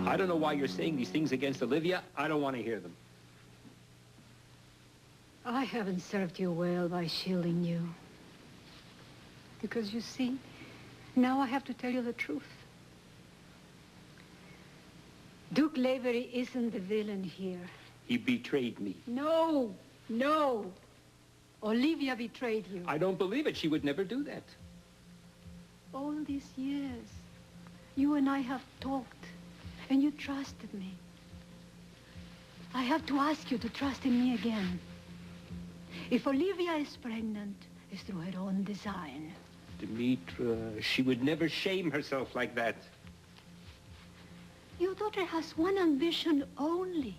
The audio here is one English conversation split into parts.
I don't know why you're saying these things against Olivia. I don't want to hear them. I haven't served you well by shielding you. Because you see, now I have to tell you the truth. Duke Lavery isn't the villain here. He betrayed me. No. Olivia betrayed you. I don't believe it. She would never do that. All these years, you and I have talked, and you trusted me. I have to ask you to trust in me again. If Olivia is pregnant, it's through her own design. Demetra, she would never shame herself like that. Your daughter has one ambition only,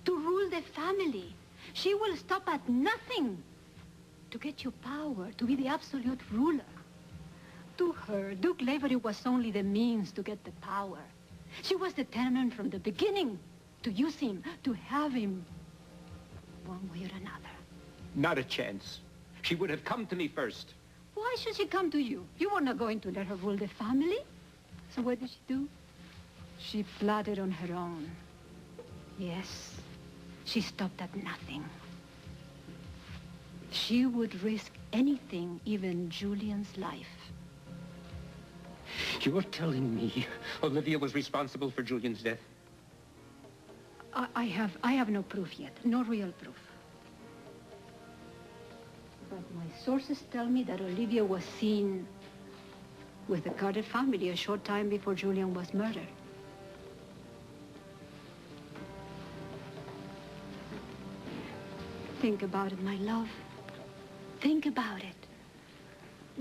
to rule the family. She will stop at nothing to get you power, to be the absolute ruler. To her, Duke Lavery was only the means to get the power. She was determined from the beginning to use him, to have him, one way or another. Not a chance. She would have come to me first. Why should she come to you? You were not going to let her rule the family. So what did she do? She plotted on her own. Yes, she stopped at nothing. She would risk anything, even Julian's life. You're telling me Olivia was responsible for Julian's death? I have no proof yet, no real proof. But my sources tell me that Olivia was seen with the Carter family a short time before Julian was murdered. Think about it, my love. Think about it.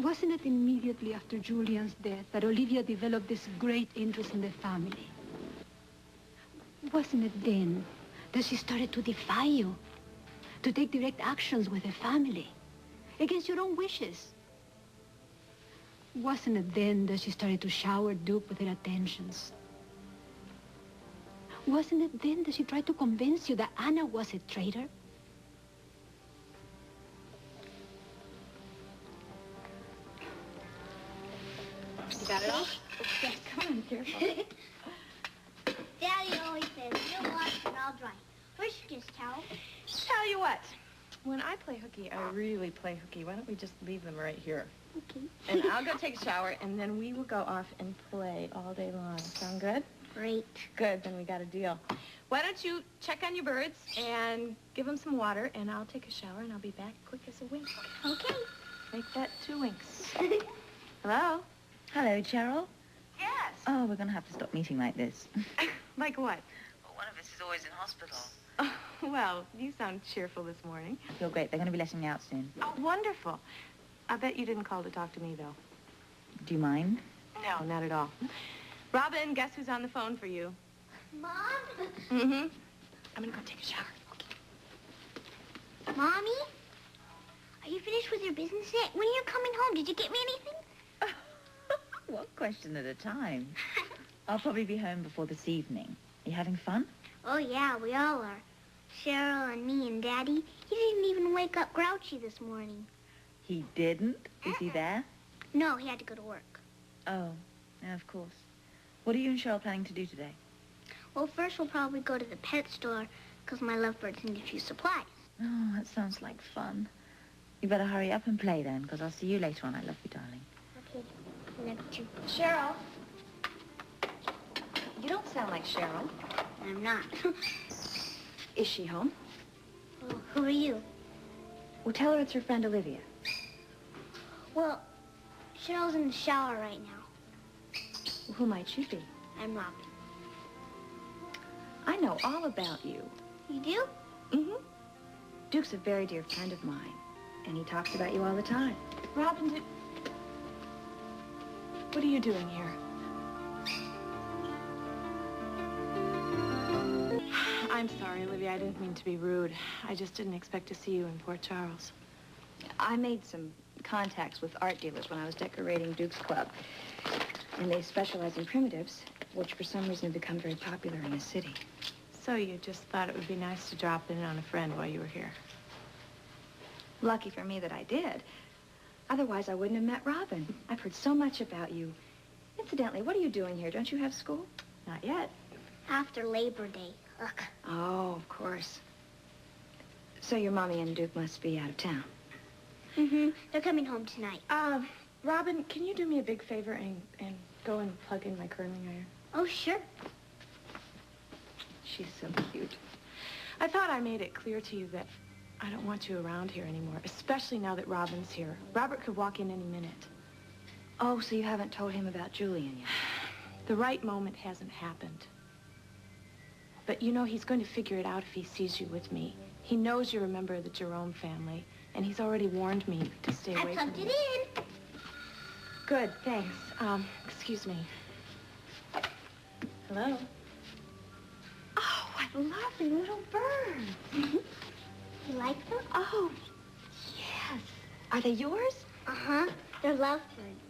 Wasn't it immediately after Julian's death that Olivia developed this great interest in the family? Wasn't it then that she started to defy you, to take direct actions with the family, against your own wishes? Wasn't it then that she started to shower Duke with her attentions? Wasn't it then that she tried to convince you that Anna was a traitor? You got it all? Okay, come on, careful. Daddy always says, you wash and I'll dry. Where's your kiss towel? Tell you what, when I play hooky, I really play hooky. Why don't we just leave them right here? Okay. And I'll go take a shower, and then we will go off and play all day long. Sound good? Great. Good, then we got a deal. Why don't you check on your birds and give them some water, and I'll take a shower, and I'll be back quick as a wink. Okay. Make that 2 winks. Hello? Hello, Cheryl. Yes. Oh, we're going to have to stop meeting like this. Like what? Well, one of us is always in hospital. Oh, well, you sound cheerful this morning. You're great. They're going to be letting me out soon. Oh, wonderful. I bet you didn't call to talk to me, though. Do you mind? No, not at all. Robin, guess who's on the phone for you? Mom? Mm-hmm. I'm going to go take a shower. Mommy? Are you finished with your business yet? When are you coming home? Did you get me anything? One question at a time. I'll probably be home before this evening. Are you having fun? Oh, yeah, we all are. Cheryl and me and Daddy. He didn't even wake up grouchy this morning. He didn't? Is he there? No, he had to go to work. Oh, yeah, of course. What are you and Cheryl planning to do today? Well, first we'll probably go to the pet store because my lovebirds need a few supplies. Oh, that sounds like fun. You better hurry up and play then, because I'll see you later on. I love you, darling. Okay, I love you too. Cheryl. You don't sound like Cheryl. I'm not. Is she home? Well, who are you? Well, tell her it's her friend Olivia. Well, Cheryl's in the shower right now. Well, who might she be? I'm Robin. I know all about you. You do? Mm-hmm. Duke's a very dear friend of mine, and he talks about you all the time. Robin, what are you doing here? I'm sorry, Olivia. I didn't mean to be rude. I just didn't expect to see you in Port Charles. I made some contacts with art dealers when I was decorating Duke's Club. And they specialize in primitives, which for some reason have become very popular in the city. So you just thought it would be nice to drop in on a friend while you were here? Lucky for me that I did. Otherwise, I wouldn't have met Robin. I've heard so much about you. Incidentally, what are you doing here? Don't you have school? Not yet. After Labor Day. Ugh. Oh, of course. So your mommy and Duke must be out of town. Mm-hmm. They're coming home tonight. Robin, can you do me a big favor and go and plug in my curling iron? Oh, sure. She's so cute. I thought I made it clear to you that I don't want you around here anymore, especially now that Robin's here. Robert could walk in any minute. Oh, so you haven't told him about Julian yet? The right moment hasn't happened. But you know he's going to figure it out if he sees you with me. He knows you're a member of the Jerome family, and he's already warned me to stay away from you. I plugged it in. Good, thanks. Excuse me. Hello? Oh, what lovely little birds. You like them? Oh, yes. Are they yours? Uh-huh. They're lovebirds.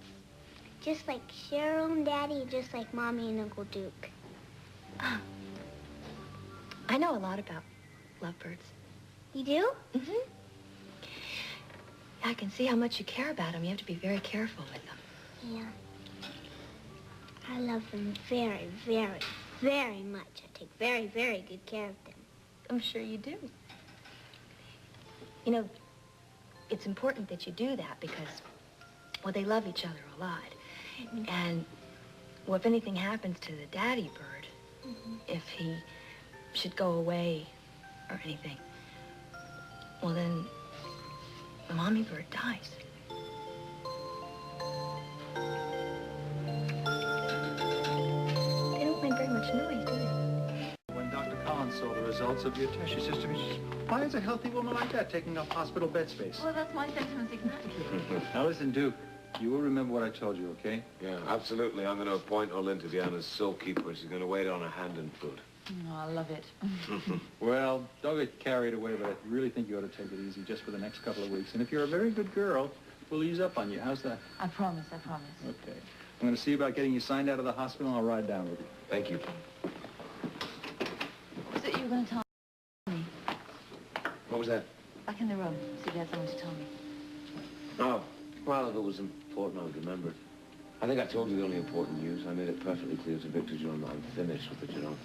Just like Cheryl and Daddy, just like Mommy and Uncle Duke. I know a lot about lovebirds. You do? Mm-hmm. I can see how much you care about them. You have to be very careful with them. Yeah. I love them very, very, very much. I take very, very good care of them. I'm sure you do. You know, it's important that you do that because, well, they love each other a lot. And, well, if anything happens to the daddy bird, if he should go away or anything, well, then the mommy bird dies. They don't make very much noise, do they? When Dr. Collins saw the results of your test, she says to me, why is a healthy woman like that taking up hospital bed space? Well, that's my sentiments exactly. Now listen, Duke, you will remember what I told you, okay? Yeah, absolutely. I'm going to appoint Olivia to be Anna's sole keeper. She's going to wait on her hand and foot. Oh, I love it. Well, don't get carried away, but I really think you ought to take it easy just for the next couple of weeks. And if you're a very good girl, we'll ease up on you. How's that? I promise, I promise. Okay. I'm going to see about getting you signed out of the hospital, and I'll ride down with you. Thank you. Was it you were going to tell me? What was that? Back in the room. See if you had something to tell me. Oh, well, if it was important, I would remember it. I think I told you the only important news. I made it perfectly clear to Victor Jerome that I'm finished with the Jerome.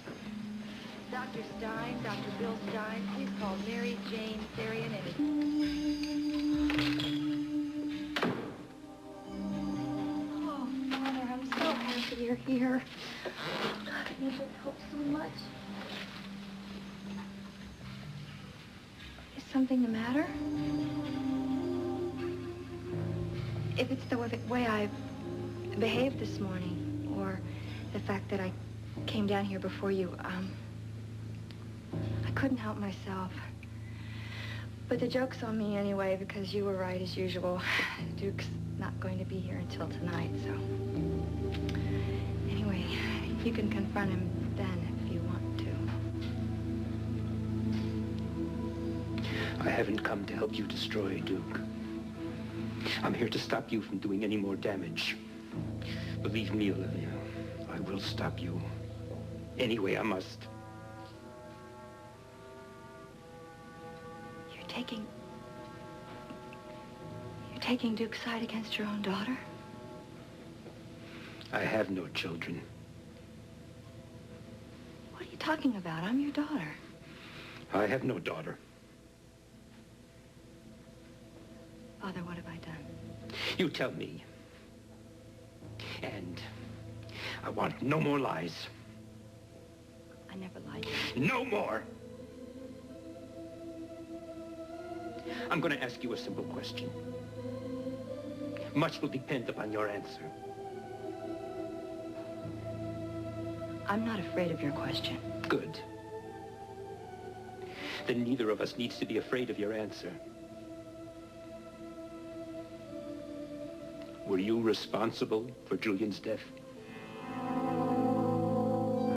Dr. Stein, Dr. Bill Stein, please call Mary Jane Therian Oh, Mother, I'm so happy you're here. God, it needs your help so much. Is something the matter? If it's the way I behaved this morning, or the fact that I came down here before you, I couldn't help myself. But the joke's on me anyway, because you were right as usual. Duke's not going to be here until tonight, so... Anyway, you can confront him then if you want to. I haven't come to help you destroy Duke. I'm here to stop you from doing any more damage. Believe me, Olivia, I will stop you any way I must. You're taking Duke's side against your own daughter? I have no children. What are you talking about? I'm your daughter. I have no daughter. Father, what have I done? You tell me. And I want no more lies. I never lied to you. No more! I'm going to ask you a simple question. Much will depend upon your answer. I'm not afraid of your question. Good. Then neither of us needs to be afraid of your answer. Were you responsible for Julian's death?